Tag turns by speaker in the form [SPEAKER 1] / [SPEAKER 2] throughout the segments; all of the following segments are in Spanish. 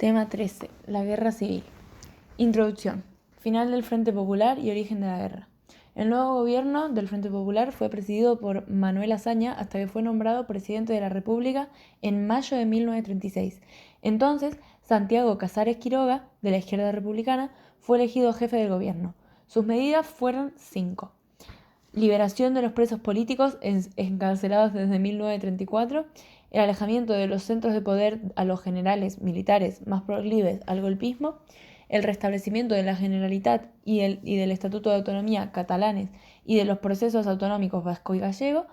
[SPEAKER 1] Tema 13. La Guerra Civil. Introducción. Final del Frente Popular y origen de la guerra. El nuevo gobierno del Frente Popular fue presidido por Manuel Azaña hasta que fue nombrado presidente de la República en mayo de 1936. Entonces, Santiago Casares Quiroga, de la izquierda republicana, fue elegido jefe del gobierno. Sus medidas fueron 5. Liberación de los presos políticos encarcelados desde 1934, el alejamiento de los centros de poder a los generales militares más proclives al golpismo, el restablecimiento de la Generalitat y del Estatuto de Autonomía catalanes y de los procesos autonómicos vasco y gallego,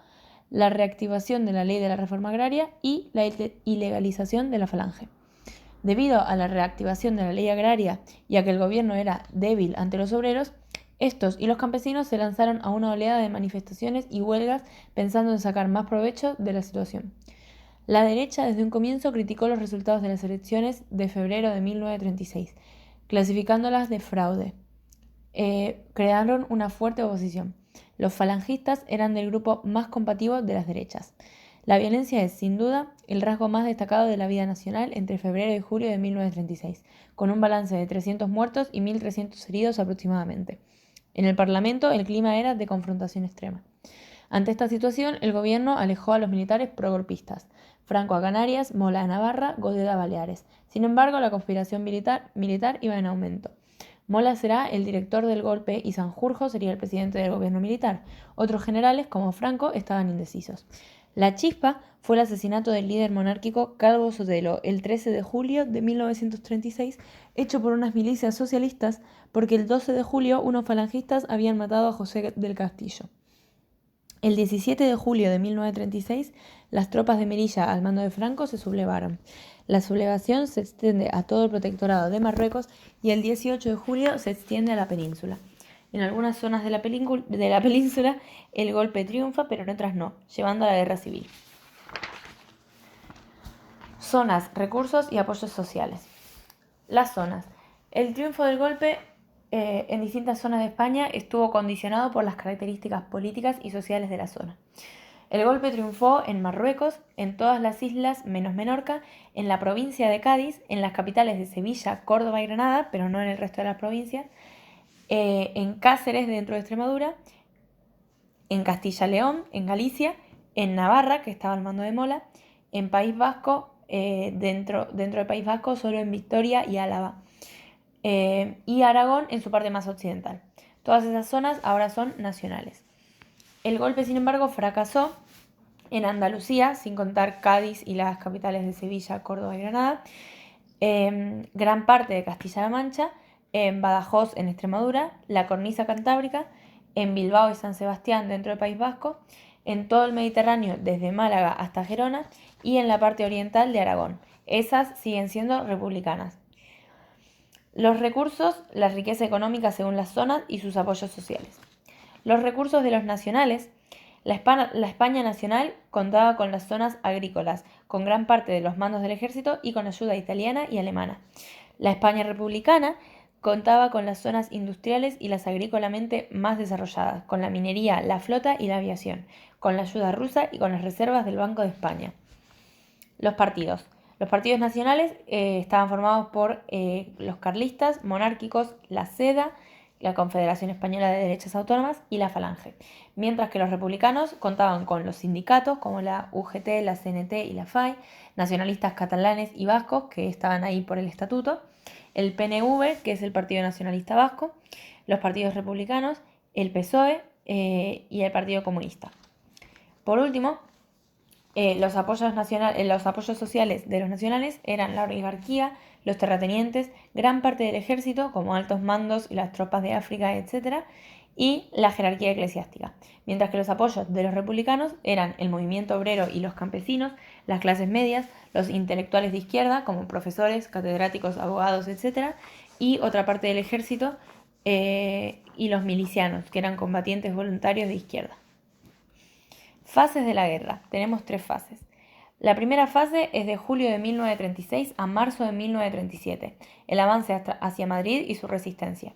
[SPEAKER 1] la reactivación de la ley de la reforma agraria y la ilegalización de la falange. Debido a la reactivación de la ley agraria y a que el gobierno era débil ante los obreros, estos y los campesinos se lanzaron a una oleada de manifestaciones y huelgas pensando en sacar más provecho de la situación. La derecha desde un comienzo criticó los resultados de las elecciones de febrero de 1936, clasificándolas de fraude. Crearon una fuerte oposición. Los falangistas eran del grupo más combativo de las derechas. La violencia es, sin duda, el rasgo más destacado de la vida nacional entre febrero y julio de 1936, con un balance de 300 muertos y 1.300 heridos aproximadamente. En el Parlamento el clima era de confrontación extrema. Ante esta situación, el gobierno alejó a los militares progolpistas, Franco a Canarias, Mola a Navarra, Godeda a Baleares. Sin embargo, la conspiración militar iba en aumento. Mola será el director del golpe y Sanjurjo sería el presidente del gobierno militar. Otros generales, como Franco, estaban indecisos. La chispa fue el asesinato del líder monárquico Calvo Sotelo el 13 de julio de 1936, hecho por unas milicias socialistas porque el 12 de julio unos falangistas habían matado a José del Castillo. El 17 de julio de 1936, las tropas de Melilla al mando de Franco se sublevaron. La sublevación se extiende a todo el protectorado de Marruecos y el 18 de julio se extiende a la península. En algunas zonas de la península el golpe triunfa, pero en otras no, llevando a la guerra civil. Zonas, recursos y apoyos sociales. Las zonas. El triunfo del golpe en distintas zonas de España estuvo condicionado por las características políticas y sociales de la zona. El golpe triunfó en Marruecos, en todas las islas menos Menorca, en la provincia de Cádiz, en las capitales de Sevilla, Córdoba y Granada, pero no en el resto de las provincias, en Cáceres de Extremadura, en Castilla-León, en Galicia, en Navarra, que estaba al mando de Mola, en País Vasco, dentro del País Vasco, solo en Vitoria y Álava, y Aragón en su parte más occidental. Todas esas zonas ahora son nacionales. El golpe, sin embargo, fracasó en Andalucía, sin contar Cádiz y las capitales de Sevilla, Córdoba y Granada, gran parte de Castilla-La Mancha, en Badajoz, en Extremadura, la cornisa cantábrica, en Bilbao y San Sebastián, dentro del País Vasco, en todo el Mediterráneo, desde Málaga hasta Gerona, y en la parte oriental de Aragón. Esas siguen siendo republicanas. Los recursos, la riqueza económica según las zonas y sus apoyos sociales. Los recursos de los nacionales. La España nacional contaba con las zonas agrícolas, con gran parte de los mandos del ejército y con ayuda italiana y alemana. La España republicana contaba con las zonas industriales y las agrícolamente más desarrolladas, con la minería, la flota y la aviación, con la ayuda rusa y con las reservas del Banco de España. Los partidos. Los partidos nacionales estaban formados por los carlistas, monárquicos, la SEDA, la Confederación Española de Derechas Autónomas y la Falange, mientras que los republicanos contaban con los sindicatos como la UGT, la CNT y la FAI, nacionalistas catalanes y vascos que estaban ahí por el estatuto, el PNV, que es el Partido Nacionalista Vasco, los partidos republicanos, el PSOE y el Partido Comunista. Por último, los apoyos sociales de los nacionales eran la oligarquía, los terratenientes, gran parte del ejército, como altos mandos y las tropas de África, etc., y la jerarquía eclesiástica, mientras que los apoyos de los republicanos eran el movimiento obrero y los campesinos, las clases medias, los intelectuales de izquierda, como profesores, catedráticos, abogados, etc., y otra parte del ejército y los milicianos, que eran combatientes voluntarios de izquierda. Fases de la guerra. Tenemos 3 fases. La primera fase es de julio de 1936 a marzo de 1937, el avance hacia Madrid y su resistencia.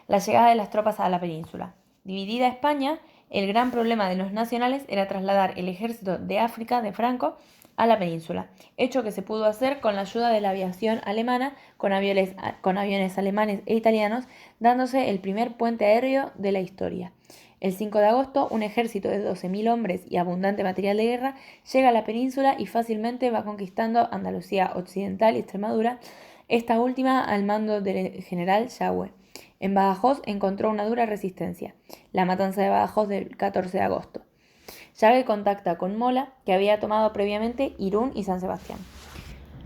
[SPEAKER 1] La llegada de las tropas a la península. Dividida España, el gran problema de los nacionales era trasladar el ejército de África de Franco a la península, hecho que se pudo hacer con la ayuda de la aviación alemana, con aviones alemanes e italianos, dándose el primer puente aéreo de la historia. El 5 de agosto, un ejército de 12.000 hombres y abundante material de guerra llega a la península y fácilmente va conquistando Andalucía Occidental y Extremadura, esta última al mando del general Yagüe. En Badajoz encontró una dura resistencia, la matanza de Badajoz del 14 de agosto. Yagüe contacta con Mola, que había tomado previamente Irún y San Sebastián.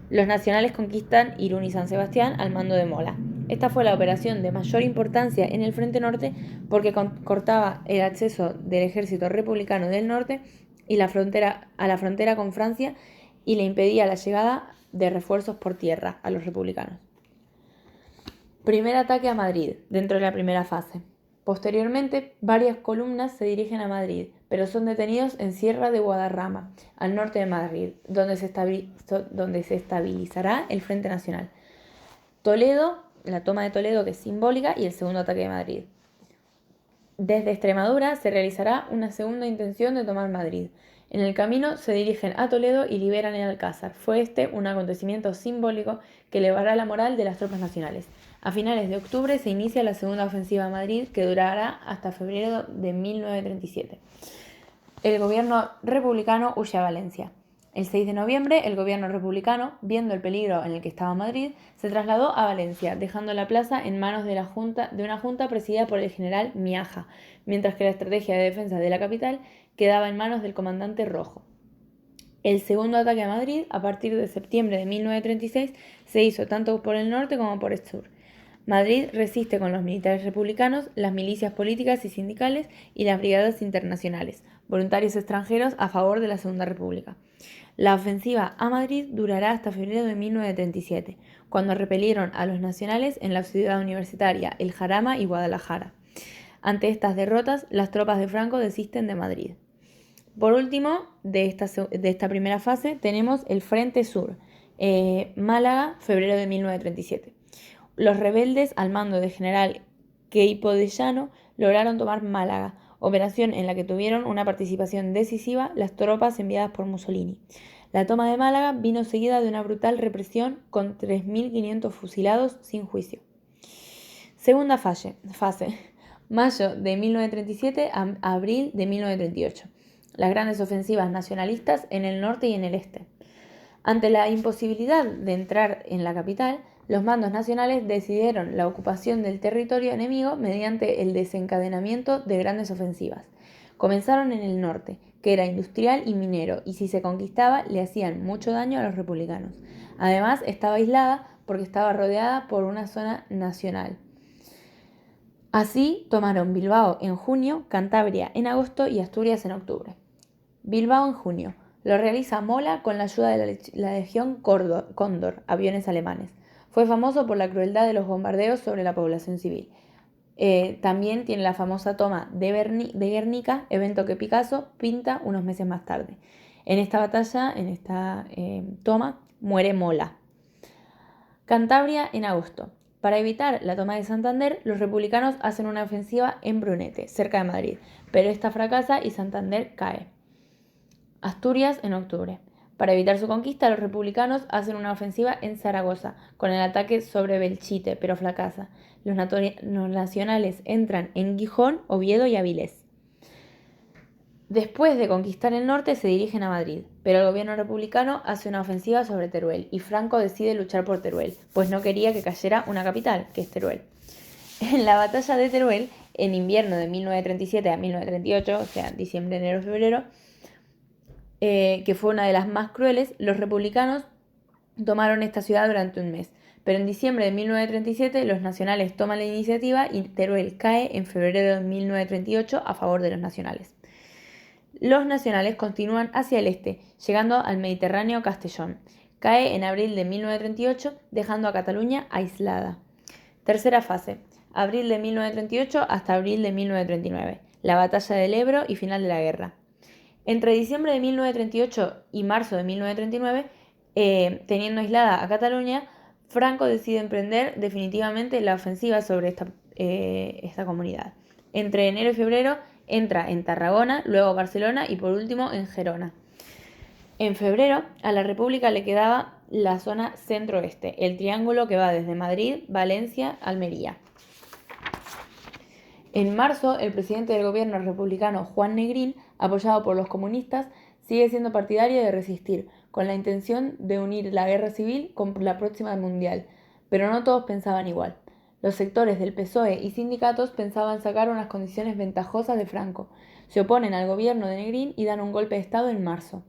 [SPEAKER 1] Los nacionales conquistan Irún y San Sebastián al mando de Mola. Esta fue la operación de mayor importancia en el frente norte porque cortaba el acceso del ejército republicano del norte y a la frontera con Francia y le impedía la llegada de refuerzos por tierra a los republicanos. Primer ataque a Madrid, dentro de la primera fase. Posteriormente, varias columnas se dirigen a Madrid, pero son detenidos en Sierra de Guadarrama, al norte de Madrid, donde se estabilizará el Frente Nacional. Toledo, la toma de Toledo, que es simbólica, y el segundo ataque de Madrid. Desde Extremadura se realizará una segunda intención de tomar Madrid. En el camino se dirigen a Toledo y liberan el Alcázar. Fue este un acontecimiento simbólico que elevará la moral de las tropas nacionales. A finales de octubre se inicia la segunda ofensiva a Madrid, que durará hasta febrero de 1937. El gobierno republicano huye a Valencia. El 6 de noviembre, el gobierno republicano, viendo el peligro en el que estaba Madrid, se trasladó a Valencia, dejando la plaza en manos de una junta presidida por el general Miaja, mientras que la estrategia de defensa de la capital quedaba en manos del comandante Rojo. El segundo ataque a Madrid, a partir de septiembre de 1936, se hizo tanto por el norte como por el sur. Madrid resiste con los militares republicanos, las milicias políticas y sindicales y las brigadas internacionales, voluntarios extranjeros a favor de la Segunda República. La ofensiva a Madrid durará hasta febrero de 1937, cuando repelieron a los nacionales en la ciudad universitaria, el Jarama y Guadalajara. Ante estas derrotas, las tropas de Franco desisten de Madrid. Por último, de esta primera fase, tenemos el Frente Sur, Málaga, febrero de 1937. Los rebeldes, al mando del general Queipo de Llano, lograron tomar Málaga, operación en la que tuvieron una participación decisiva las tropas enviadas por Mussolini. La toma de Málaga vino seguida de una brutal represión con 3.500 fusilados sin juicio. Segunda fase, mayo de 1937 a abril de 1938. Las grandes ofensivas nacionalistas en el norte y en el este. Ante la imposibilidad de entrar en la capital, los mandos nacionales decidieron la ocupación del territorio enemigo mediante el desencadenamiento de grandes ofensivas. Comenzaron en el norte, que era industrial y minero, y si se conquistaba le hacían mucho daño a los republicanos. Además, estaba aislada porque estaba rodeada por una zona nacional. Así tomaron Bilbao en junio, Cantabria en agosto y Asturias en octubre. Bilbao en junio. Lo realiza Mola con la ayuda de la Legión Cóndor, aviones alemanes. Fue famoso por la crueldad de los bombardeos sobre la población civil. También tiene la famosa toma de Guernica, evento que Picasso pinta unos meses más tarde. En esta batalla, en esta toma, muere Mola. Cantabria en agosto. Para evitar la toma de Santander, los republicanos hacen una ofensiva en Brunete, cerca de Madrid, pero esta fracasa y Santander cae. Asturias en octubre. Para evitar su conquista, los republicanos hacen una ofensiva en Zaragoza, con el ataque sobre Belchite, pero fracasa. Los nacionales entran en Gijón, Oviedo y Avilés. Después de conquistar el norte, se dirigen a Madrid, pero el gobierno republicano hace una ofensiva sobre Teruel y Franco decide luchar por Teruel, pues no quería que cayera una capital, que es Teruel. En la batalla de Teruel, en invierno de 1937 a 1938, o sea, diciembre, enero, febrero, que fue una de las más crueles, los republicanos tomaron esta ciudad durante un mes. Pero en diciembre de 1937 los nacionales toman la iniciativa y Teruel cae en febrero de 1938 a favor de los nacionales. Los nacionales continúan hacia el este, llegando al Mediterráneo Castellón. Cae en abril de 1938, dejando a Cataluña aislada. Tercera fase, abril de 1938 hasta abril de 1939. La batalla del Ebro y final de la guerra. Entre diciembre de 1938 y marzo de 1939, teniendo aislada a Cataluña, Franco decide emprender definitivamente la ofensiva sobre esta comunidad. Entre enero y febrero entra en Tarragona, luego Barcelona y por último en Gerona. En febrero, a la República le quedaba la zona centro-oeste, el triángulo que va desde Madrid, Valencia, Almería. En marzo, el presidente del gobierno republicano, Juan Negrín, apoyado por los comunistas, sigue siendo partidario de resistir, con la intención de unir la guerra civil con la próxima mundial, pero no todos pensaban igual. Los sectores del PSOE y sindicatos pensaban sacar unas condiciones ventajosas de Franco, se oponen al gobierno de Negrín y dan un golpe de Estado en marzo.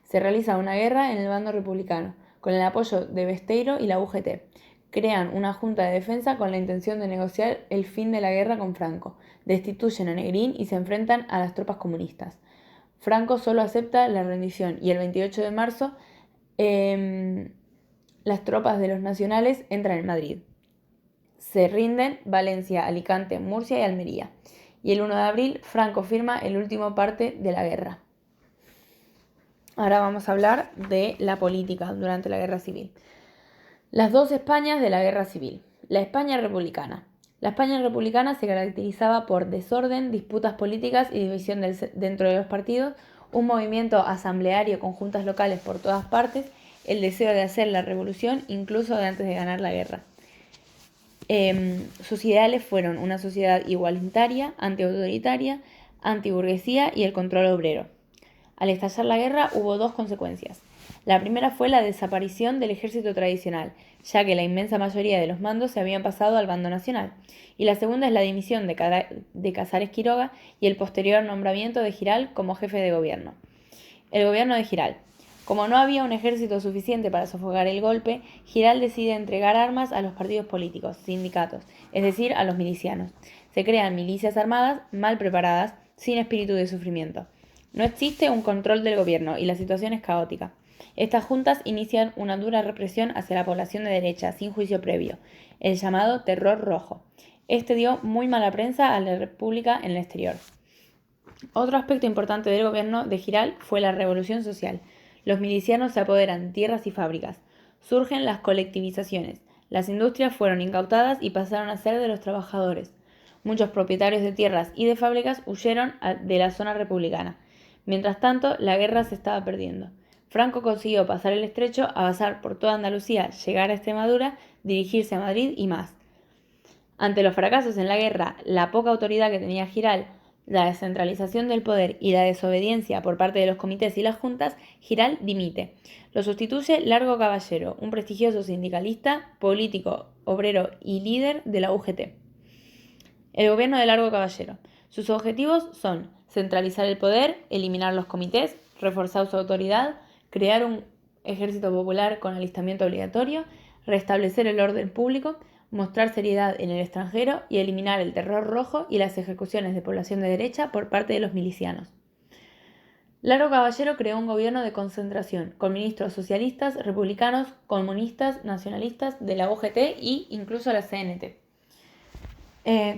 [SPEAKER 1] Se realiza una guerra en el bando republicano, con el apoyo de Besteiro y la UGT. Crean una junta de defensa con la intención de negociar el fin de la guerra con Franco. Destituyen a Negrín y se enfrentan a las tropas comunistas. Franco solo acepta la rendición y el 28 de marzo las tropas de los nacionales entran en Madrid. Se rinden Valencia, Alicante, Murcia y Almería. Y el 1 de abril Franco firma el último parte de la guerra. Ahora vamos a hablar de la política durante la guerra civil. Las dos Españas de la guerra civil. La España republicana. La España republicana se caracterizaba por desorden, disputas políticas y división dentro de los partidos, un movimiento asambleario con juntas locales por todas partes, el deseo de hacer la revolución incluso de antes de ganar la guerra. Sus ideales fueron una sociedad igualitaria, antiautoritaria, antiburguesía y el control obrero. Al estallar la guerra hubo dos consecuencias. La primera fue la desaparición del ejército tradicional, ya que la inmensa mayoría de los mandos se habían pasado al bando nacional. Y la segunda es la dimisión de Casares Quiroga y el posterior nombramiento de Giral como jefe de gobierno. El gobierno de Giral. Como no había un ejército suficiente para sofocar el golpe, Giral decide entregar armas a los partidos políticos, sindicatos, es decir, a los milicianos. Se crean milicias armadas, mal preparadas, sin espíritu de sufrimiento. No existe un control del gobierno y la situación es caótica. Estas juntas inician una dura represión hacia la población de derecha, sin juicio previo, el llamado terror rojo. Este dio muy mala prensa a la República en el exterior. Otro aspecto importante del gobierno de Giral fue la revolución social. Los milicianos se apoderan de tierras y fábricas. Surgen las colectivizaciones. Las industrias fueron incautadas y pasaron a ser de los trabajadores. Muchos propietarios de tierras y de fábricas huyeron de la zona republicana. Mientras tanto, la guerra se estaba perdiendo. Franco consiguió pasar el estrecho, avanzar por toda Andalucía, llegar a Extremadura, dirigirse a Madrid y más. Ante los fracasos en la guerra, la poca autoridad que tenía Giral, la descentralización del poder y la desobediencia por parte de los comités y las juntas, Giral dimite. Lo sustituye Largo Caballero, un prestigioso sindicalista, político, obrero y líder de la UGT. El gobierno de Largo Caballero. Sus objetivos son centralizar el poder, eliminar los comités, reforzar su autoridad, crear un ejército popular con alistamiento obligatorio, restablecer el orden público, mostrar seriedad en el extranjero y eliminar el terror rojo y las ejecuciones de población de derecha por parte de los milicianos. Largo Caballero creó un gobierno de concentración, con ministros socialistas, republicanos, comunistas, nacionalistas, de la UGT e incluso la CNT.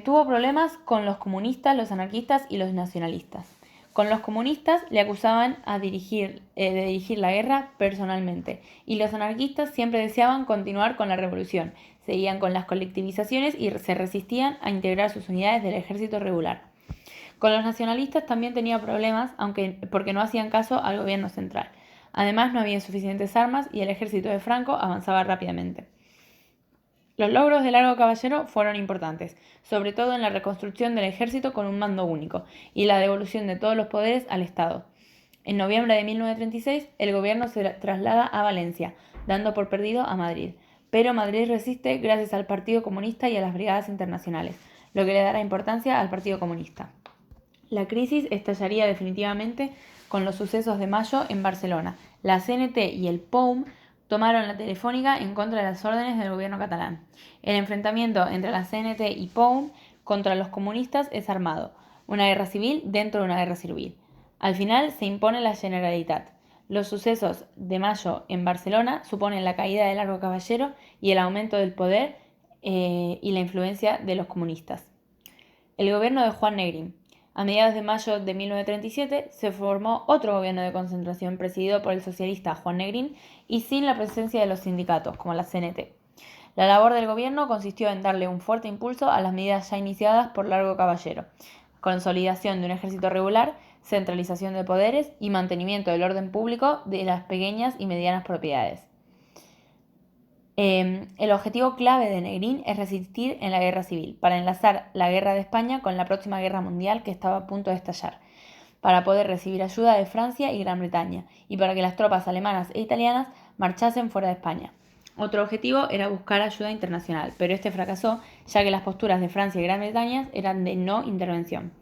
[SPEAKER 1] Tuvo problemas con los comunistas, los anarquistas y los nacionalistas. Con los comunistas le acusaban de dirigir la guerra personalmente, y los anarquistas siempre deseaban continuar con la revolución, seguían con las colectivizaciones y se resistían a integrar sus unidades del ejército regular. Con los nacionalistas también tenía problemas, porque no hacían caso al gobierno central. Además, no había suficientes armas y el ejército de Franco avanzaba rápidamente. Los logros de Largo Caballero fueron importantes, sobre todo en la reconstrucción del ejército con un mando único y la devolución de todos los poderes al Estado. En noviembre de 1936, el gobierno se traslada a Valencia, dando por perdido a Madrid. Pero Madrid resiste gracias al Partido Comunista y a las brigadas internacionales, lo que le dará importancia al Partido Comunista. La crisis estallaría definitivamente con los sucesos de mayo en Barcelona. La CNT y el POUM tomaron la telefónica en contra de las órdenes del gobierno catalán. El enfrentamiento entre la CNT y POUM contra los comunistas es armado, una guerra civil dentro de una guerra civil. Al final se impone la Generalitat. Los sucesos de mayo en Barcelona suponen la caída de Largo Caballero y el aumento del poder y la influencia de los comunistas. El gobierno de Juan Negrín. A mediados de mayo de 1937 se formó otro gobierno de concentración presidido por el socialista Juan Negrín y sin la presencia de los sindicatos, como la CNT. La labor del gobierno consistió en darle un fuerte impulso a las medidas ya iniciadas por Largo Caballero: consolidación de un ejército regular, centralización de poderes y mantenimiento del orden público de las pequeñas y medianas propiedades. El objetivo clave de Negrín es resistir en la guerra civil, para enlazar la guerra de España con la próxima guerra mundial que estaba a punto de estallar, para poder recibir ayuda de Francia y Gran Bretaña, y para que las tropas alemanas e italianas marchasen fuera de España. Otro objetivo era buscar ayuda internacional, pero este fracasó, ya que las posturas de Francia y Gran Bretaña eran de no intervención.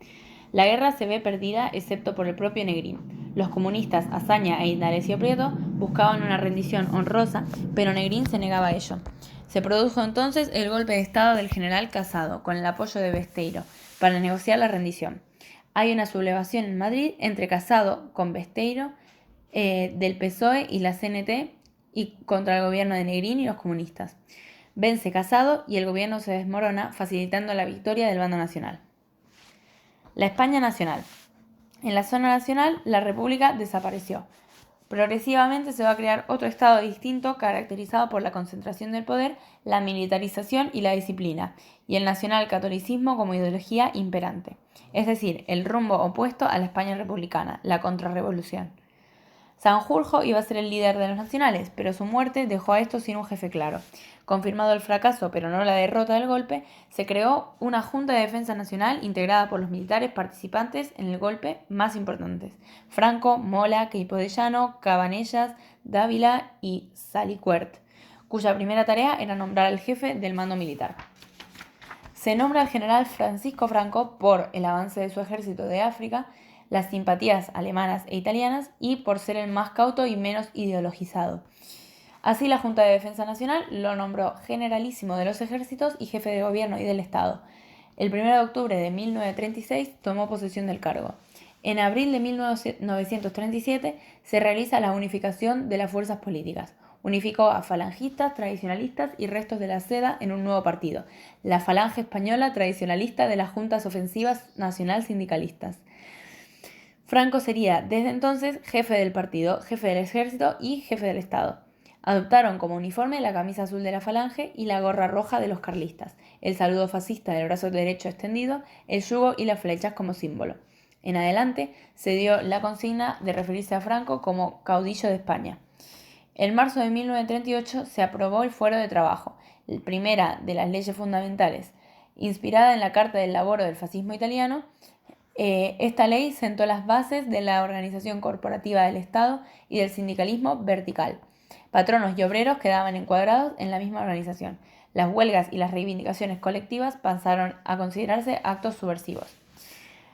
[SPEAKER 1] La guerra se ve perdida excepto por el propio Negrín. Los comunistas Azaña e Indalecio Prieto buscaban una rendición honrosa, pero Negrín se negaba a ello. Se produjo entonces el golpe de estado del general Casado, con el apoyo de Besteiro, para negociar la rendición. Hay una sublevación en Madrid entre Casado con Besteiro, del PSOE y la CNT, y contra el gobierno de Negrín y los comunistas. Vence Casado y el gobierno se desmorona, facilitando la victoria del bando nacional. La España nacional. En la zona nacional, la República desapareció. Progresivamente se va a crear otro estado distinto caracterizado por la concentración del poder, la militarización y la disciplina, y el nacional-catolicismo como ideología imperante, es decir, el rumbo opuesto a la España republicana, la contrarrevolución. Sanjurjo iba a ser el líder de los nacionales, pero su muerte dejó a estos sin un jefe claro. Confirmado el fracaso, pero no la derrota del golpe, se creó una Junta de Defensa Nacional integrada por los militares participantes en el golpe más importantes: Franco, Mola, Queipo de Llano, Cabanellas, Dávila y Salicuert, cuya primera tarea era nombrar al jefe del mando militar. Se nombra al general Francisco Franco por el avance de su ejército de África, las simpatías alemanas e italianas y por ser el más cauto y menos ideologizado. Así, la Junta de Defensa Nacional lo nombró generalísimo de los ejércitos y jefe de gobierno y del Estado. El 1 de octubre de 1936 tomó posesión del cargo. En abril de 1937 se realiza la unificación de las fuerzas políticas. Unificó a falangistas, tradicionalistas y restos de la seda en un nuevo partido, la Falange Española Tradicionalista de las Juntas Ofensivas Nacional Sindicalistas. Franco sería desde entonces jefe del partido, jefe del ejército y jefe del Estado. Adoptaron como uniforme la camisa azul de la Falange y la gorra roja de los carlistas, el saludo fascista del brazo derecho extendido, el yugo y las flechas como símbolo. En adelante se dio la consigna de referirse a Franco como caudillo de España. En marzo de 1938 se aprobó el Fuero de Trabajo, la primera de las leyes fundamentales, inspirada en la Carta del Lavoro del fascismo italiano. Esta ley sentó las bases de la organización corporativa del Estado y del sindicalismo vertical. Patronos y obreros quedaban encuadrados en la misma organización. Las huelgas y las reivindicaciones colectivas pasaron a considerarse actos subversivos.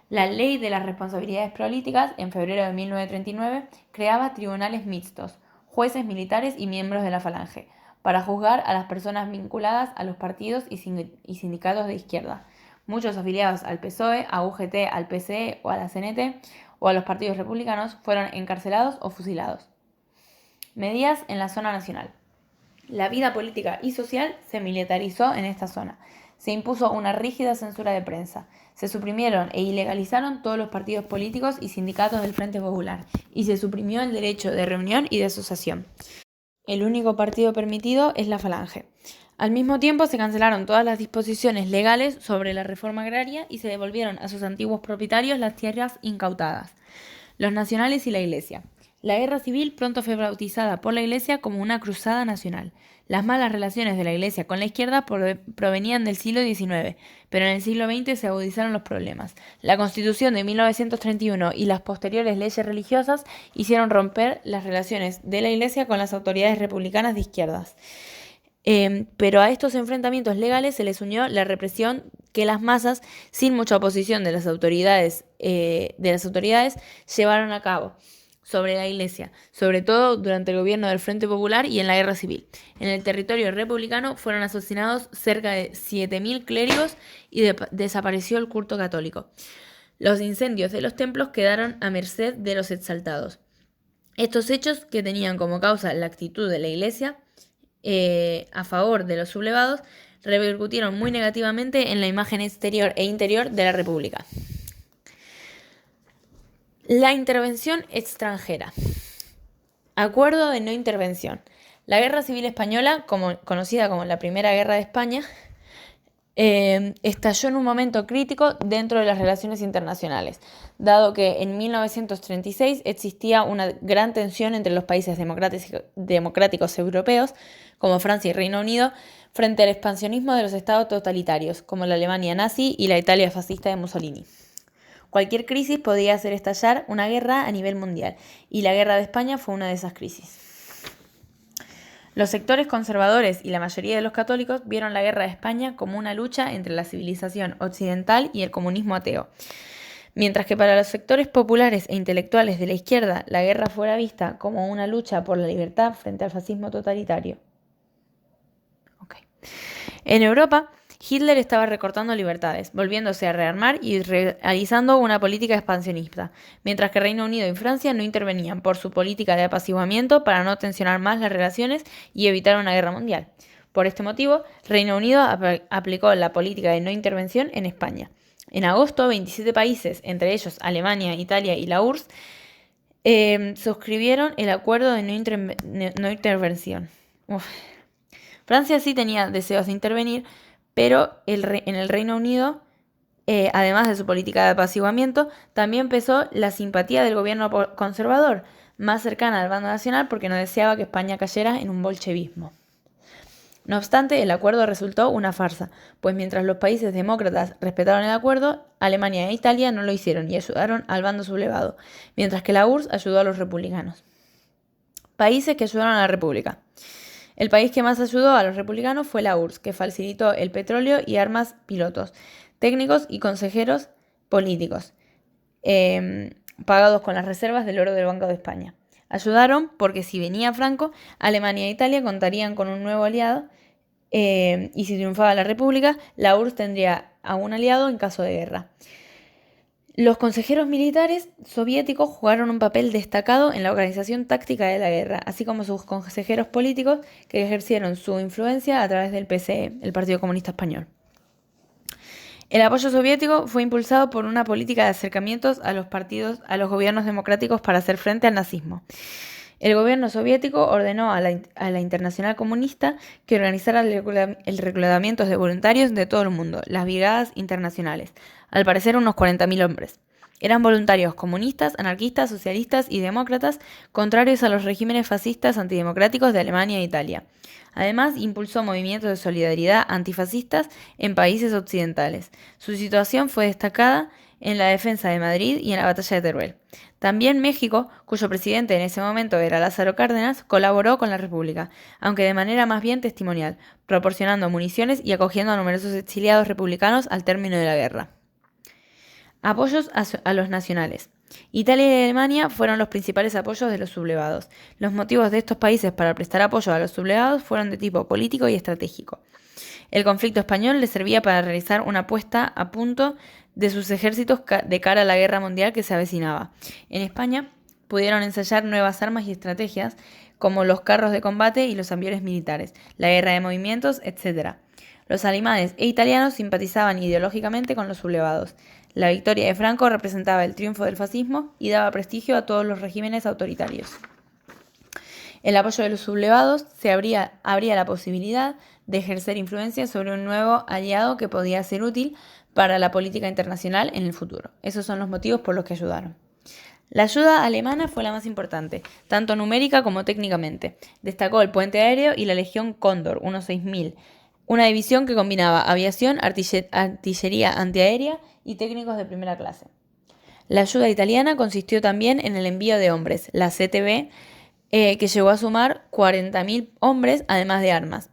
[SPEAKER 1] La Ley de las Responsabilidades Políticas, en febrero de 1939, creaba tribunales mixtos, jueces militares y miembros de la Falange, para juzgar a las personas vinculadas a los partidos y sindicatos de izquierda. Muchos afiliados al PSOE, a UGT, al PCE o a la CNT o a los partidos republicanos fueron encarcelados o fusilados. Medidas en la zona nacional. La vida política y social se militarizó en esta zona. Se impuso una rígida censura de prensa. Se suprimieron e ilegalizaron todos los partidos políticos y sindicatos del Frente Popular, y se suprimió el derecho de reunión y de asociación. El único partido permitido es la Falange. Al mismo tiempo se cancelaron todas las disposiciones legales sobre la reforma agraria y se devolvieron a sus antiguos propietarios las tierras incautadas. Los nacionales y la Iglesia. La guerra civil pronto fue bautizada por la Iglesia como una cruzada nacional. Las malas relaciones de la Iglesia con la izquierda provenían del siglo XIX, pero en el siglo XX se agudizaron los problemas. La Constitución de 1931 y las posteriores leyes religiosas hicieron romper las relaciones de la Iglesia con las autoridades republicanas de izquierdas. Pero a estos enfrentamientos legales se les unió la represión que las masas, sin mucha oposición de las autoridades, llevaron a cabo sobre la Iglesia, sobre todo durante el gobierno del Frente Popular y en la Guerra Civil. En el territorio republicano fueron asesinados cerca de 7.000 clérigos y desapareció el culto católico. Los incendios de los templos quedaron a merced de los exaltados. Estos hechos, que tenían como causa la actitud de la Iglesia a favor de los sublevados, repercutieron muy negativamente en la imagen exterior e interior de la República. La intervención extranjera. Acuerdo de no intervención. La Guerra Civil Española, conocida como la Primera Guerra de España, estalló en un momento crítico dentro de las relaciones internacionales, dado que en 1936 existía una gran tensión entre los países democráticos europeos, como Francia y Reino Unido, frente al expansionismo de los estados totalitarios, como la Alemania nazi y la Italia fascista de Mussolini. Cualquier crisis podía hacer estallar una guerra a nivel mundial, y la Guerra de España fue una de esas crisis. Los sectores conservadores y la mayoría de los católicos vieron la Guerra de España como una lucha entre la civilización occidental y el comunismo ateo, mientras que para los sectores populares e intelectuales de la izquierda la guerra fuera vista como una lucha por la libertad frente al fascismo totalitario. En Europa, Hitler estaba recortando libertades, volviéndose a rearmar y realizando una política expansionista, mientras que Reino Unido y Francia no intervenían por su política de apaciguamiento para no tensionar más las relaciones y evitar una guerra mundial. Por este motivo, Reino Unido aplicó la política de no intervención en España. En agosto, 27 países, entre ellos Alemania, Italia y la URSS, suscribieron el acuerdo de no intervención. Francia sí tenía deseos de intervenir, pero en el Reino Unido, además de su política de apaciguamiento, también pesó la simpatía del gobierno conservador, más cercana al bando nacional porque no deseaba que España cayera en un bolchevismo. No obstante, el acuerdo resultó una farsa, pues mientras los países demócratas respetaron el acuerdo, Alemania e Italia no lo hicieron y ayudaron al bando sublevado, mientras que la URSS ayudó a los republicanos. Países que ayudaron a la República. El país que más ayudó a los republicanos fue la URSS, que facilitó el petróleo y armas, pilotos, técnicos y consejeros políticos, pagados con las reservas del oro del Banco de España. Ayudaron porque si venía Franco, Alemania e Italia contarían con un nuevo aliado y si triunfaba la República, la URSS tendría a un aliado en caso de guerra. Los consejeros militares soviéticos jugaron un papel destacado en la organización táctica de la guerra, así como sus consejeros políticos que ejercieron su influencia a través del PCE, el Partido Comunista Español. El apoyo soviético fue impulsado por una política de acercamientos a los gobiernos democráticos para hacer frente al nazismo. El gobierno soviético ordenó a la Internacional Comunista que organizara el reclutamiento de voluntarios de todo el mundo, las brigadas internacionales, al parecer unos 40.000 hombres. Eran voluntarios comunistas, anarquistas, socialistas y demócratas, contrarios a los regímenes fascistas antidemocráticos de Alemania e Italia. Además, impulsó movimientos de solidaridad antifascistas en países occidentales. Su situación fue destacada en la defensa de Madrid y en la batalla de Teruel. También México, cuyo presidente en ese momento era Lázaro Cárdenas, colaboró con la República, aunque de manera más bien testimonial, proporcionando municiones y acogiendo a numerosos exiliados republicanos al término de la guerra. Apoyos a los nacionales. Italia y Alemania fueron los principales apoyos de los sublevados. Los motivos de estos países para prestar apoyo a los sublevados fueron de tipo político y estratégico. El conflicto español les servía para realizar una puesta a punto de sus ejércitos de cara a la guerra mundial que se avecinaba. En España pudieron ensayar nuevas armas y estrategias como los carros de combate y los aviones militares, la guerra de movimientos, etc. Los alemanes e italianos simpatizaban ideológicamente con los sublevados. La victoria de Franco representaba el triunfo del fascismo y daba prestigio a todos los regímenes autoritarios. El apoyo de los sublevados abría la posibilidad de ejercer influencia sobre un nuevo aliado que podía ser útil para la política internacional en el futuro. Esos son los motivos por los que ayudaron. La ayuda alemana fue la más importante, tanto numérica como técnicamente. Destacó el puente aéreo y la Legión Cóndor, unos 6.000, una división que combinaba aviación, artillería antiaérea y técnicos de primera clase. La ayuda italiana consistió también en el envío de hombres, la CTB, que llegó a sumar 40.000 hombres, además de armas.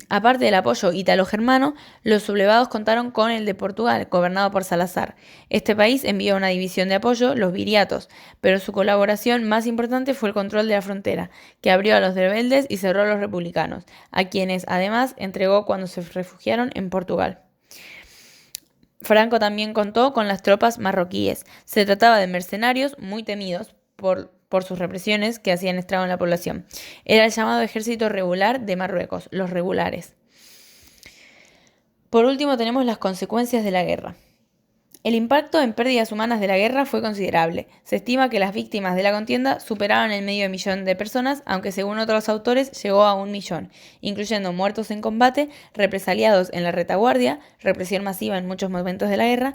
[SPEAKER 1] Aparte del apoyo italo-germano, los sublevados contaron con el de Portugal, gobernado por Salazar. Este país envió una división de apoyo, los viriatos, pero su colaboración más importante fue el control de la frontera, que abrió a los rebeldes y cerró a los republicanos, a quienes además entregó cuando se refugiaron en Portugal. Franco también contó con las tropas marroquíes. Se trataba de mercenarios muy temidos por sus represiones que hacían estrago en la población. Era el llamado Ejército Regular de Marruecos, los regulares. Por último tenemos las consecuencias de la guerra. El impacto en pérdidas humanas de la guerra fue considerable. Se estima que las víctimas de la contienda superaron el medio millón de personas, aunque según otros autores llegó a 1 millón, incluyendo muertos en combate, represaliados en la retaguardia, represión masiva en muchos momentos de la guerra,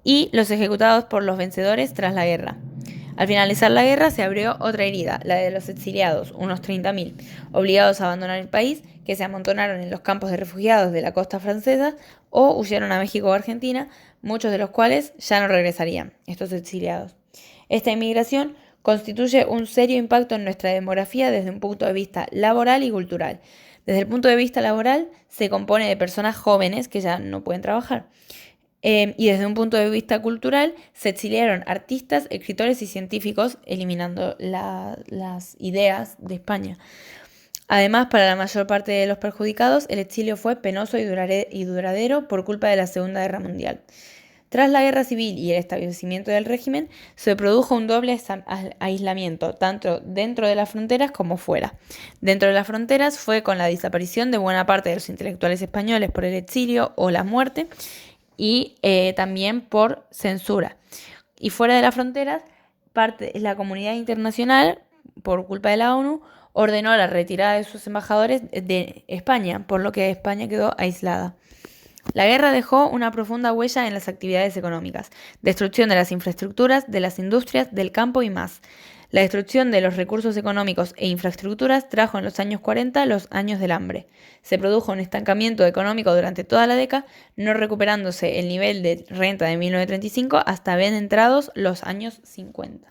[SPEAKER 1] y los ejecutados por los vencedores tras la guerra. Al finalizar la guerra se abrió otra herida, la de los exiliados, unos 30.000, obligados a abandonar el país, que se amontonaron en los campos de refugiados de la costa francesa o huyeron a México o Argentina, muchos de los cuales ya no regresarían, estos exiliados. Esta inmigración constituye un serio impacto en nuestra demografía desde un punto de vista laboral y cultural. Desde el punto de vista laboral, se compone de personas jóvenes que ya no pueden trabajar. Y desde un punto de vista cultural, se exiliaron artistas, escritores y científicos, eliminando las ideas de España. Además, para la mayor parte de los perjudicados, el exilio fue penoso y duradero por culpa de la Segunda Guerra Mundial. Tras la guerra civil y el establecimiento del régimen, se produjo un doble aislamiento, tanto dentro de las fronteras como fuera. Dentro de las fronteras fue con la desaparición de buena parte de los intelectuales españoles por el exilio o la muerte, y también por censura. Y fuera de las fronteras, la comunidad internacional, por culpa de la ONU, ordenó la retirada de sus embajadores de España, por lo que España quedó aislada. La guerra dejó una profunda huella en las actividades económicas, destrucción de las infraestructuras, de las industrias, del campo y más. La destrucción de los recursos económicos e infraestructuras trajo en los años 40 los años del hambre. Se produjo un estancamiento económico durante toda la década, no recuperándose el nivel de renta de 1935 hasta bien entrados los años 50.